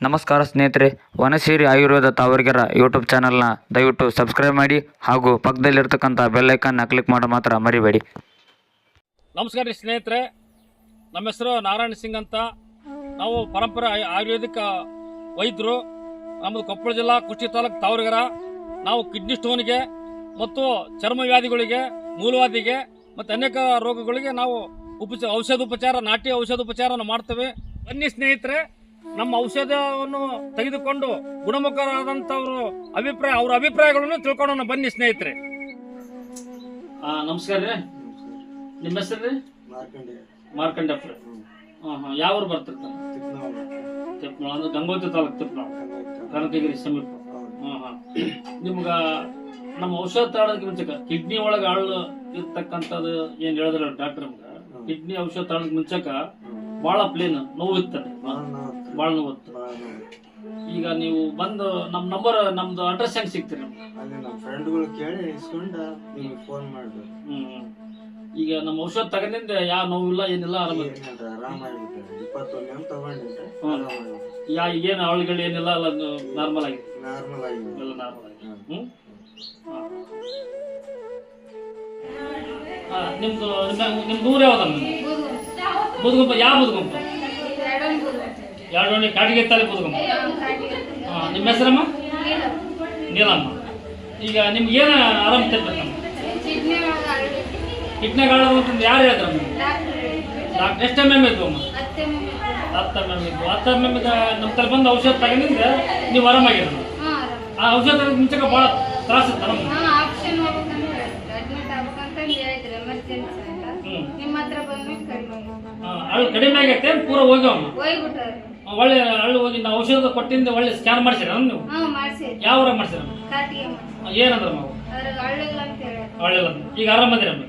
ನಮಸ್ಕಾರ ಸ್ನೇಹಿತರೆ, ವನಸಿರಿ ಆಯುರ್ವೇದ ತಾವರಿಗೆರ ಯೂಟ್ಯೂಬ್ ಚಾನಲ್ನ ದಯವಿಟ್ಟು ಸಬ್ಸ್ಕ್ರೈಬ್ ಮಾಡಿ ಹಾಗೂ ಪಕ್ಕದಲ್ಲಿರ್ತಕ್ಕಂಥ ಬೆಲ್ಲೈಕನ್ನ ಕ್ಲಿಕ್ ಮಾಡೋ ಮಾತ್ರ ಮರಿಬೇಡಿ. ನಮಸ್ಕಾರ ಸ್ನೇಹಿತರೆ, ನಮ್ಮ ಹೆಸರು ನಾರಾಯಣ ಸಿಂಗ್ ಅಂತ. ನಾವು ಪರಂಪರೆ ಆಯುರ್ವೇದಿಕ ವೈದ್ಯರು. ನಮ್ಮದು ಕೊಪ್ಪಳ ಜಿಲ್ಲಾ ಕುಷ್ಟಗಿ ತಾಲೂಕು ತಾವರಿಗೆರ. ನಾವು ಕಿಡ್ನಿ ಸ್ಟೋನ್ಗೆ ಮತ್ತು ಚರ್ಮ ವ್ಯಾಧಿಗಳಿಗೆ, ಮೂಲವ್ಯಾಧಿಗೆ ಮತ್ತು ಅನೇಕ ರೋಗಗಳಿಗೆ ನಾವು ಔಷಧೋಪಚಾರ, ನಾಟಿ ಔಷಧೋಪಚಾರವನ್ನು ಮಾಡ್ತೇವೆ. ಬನ್ನಿ ಸ್ನೇಹಿತರೆ, ನಮ್ಮ ಔಷಧವನ್ನು ತೆಗೆದುಕೊಂಡು ಗುಣಮುಖರಾದಂಥವ್ರ ಅಭಿಪ್ರಾಯಗಳನ್ನು ತಿಳ್ಕೊಳ್ಳೋಣ. ಬನ್ನಿ ಸ್ನೇಹಿತರೆ. ನಮಸ್ಕಾರ ರೀ. ನಿಮ್ಮ ಹೆಸರು ರೀ? ಮಾರ್ಕಂಡಪ್ಪ. ಯಾವ ಬರ್ತಿರ್ತಾರೆ? ತಿಪ್ಪನಾಳ ಅಂದ್ರೆ ಗಂಗೋತ್ರಿ ತಾಲೂಕು, ತಿಪ್ಪನಾಳ, ಕನಕಗಿರಿ ಸಮೀಪ. ನಿಮ್ಗ ನಮ್ಮ ಔಷಧ ತಾಳೋದಕ್ಕೆ ಮುಂಚೆಕ ಕಿಡ್ನಿ ಒಳಗೆ ಆಳು ಇರ್ತಕ್ಕಂಥದ್ದು ಏನ್ ಹೇಳಿದ್ರ ಡಾಕ್ಟರ್, ನಮ್ಗ ಕಿಡ್ನಿ ಔಷಧ ತಾಳೋದಕ್ಕೆ ಮುಂಚೆಕ ಬಹಳ ಪ್ಲೇನ್ ನೋವು ಇರ್ತಾರೆ, ಬಹಳ ನೋವು. ಈಗ ನೀವು ಬಂದು ನಮ್ಮ ನಂಬರ್, ನಮ್ದು ಅಡ್ರೆಸ್ ಹೆಂಗ್ ಸಿಗ್ತೀರಿ? ಈಗ ನಮ್ಮ ಔಷಧ ತಗೊಂಡಿಂದ ಯಾವ ನೋವಿಲ್ಲ, ಏನಿಲ್ಲ, ಏನು ಅವಳಿಗಳು ಏನಿಲ್ಲ, ಅಲ್ಲ ನಾರ್ಮಲ್ ಆಗಿದೆ, ಎಲ್ಲ ನಾರ್ಮಲ್ ಆಗಿದೆ. ನಿಮ್ದು ಊರು ಯಾವ್ದಮ್ಮ? ಬುದ್ಗುಂಪ. ಯಾವ ಬುದ್ಗುಂಪ? ಎರಡೋಣಿ ಕಾಟಿಗೆ ತಾಲೂಕು ಬುದ್ಗುಂಪ. ನಿಮ್ಮ ಹೆಸರಮ್ಮ? ನೀಲಮ್ಮ. ಈಗ ನಿಮ್ಗೆ ಏನು ಆರಾಮ ತಿರ್ಬೇಕಮ್ಮ? ಕಿಡ್ನಿ ಗಾಳ ಅಂತಂದು ಯಾರು ಹೇಳಿದ್ರ? ಡಾಕ್ಟರ್ ಎಷ್ಟು MM ಇದ್ವು ಅಮ್ಮ? 10 MM ಇದ್ವು. 10 MM ನಮ್ಮ ತಲೆ ಬಂದು ಔಷಧ ತಗೊಂಡಿಂದ ನೀವು ಆರಾಮಾಗಿರೋದು. ಆ ಔಷಧ ಮುಂಚೆ ಭಾಳ ತ್ರಾಸ ಇತ್ತ ನಮ್ಗೆ. ಅಳು ಕಡಿಮೆ ಆಗೈತೆ, ಪೂರ ಹೋಗ್ಯವಮ್ಮ? ಒಳ್ಳೆ ಅಳು ಹೋಗಿ ನಾವು ಔಷಧ ಕೊಟ್ಟಿಂದ ಒಳ್ಳೆ ಸ್ಕ್ಯಾನ್ ಮಾಡ್ಸಿರ ನೀವು? ಯಾವ ಊರಾಗ ಮಾಡ್ಸಿರ? ಏನಂದ್ರ ನಾವು? ಒಳ್ಳೆಲ್ಲ. ಈಗ ಆರಾಮದಿರಮ್ಮ?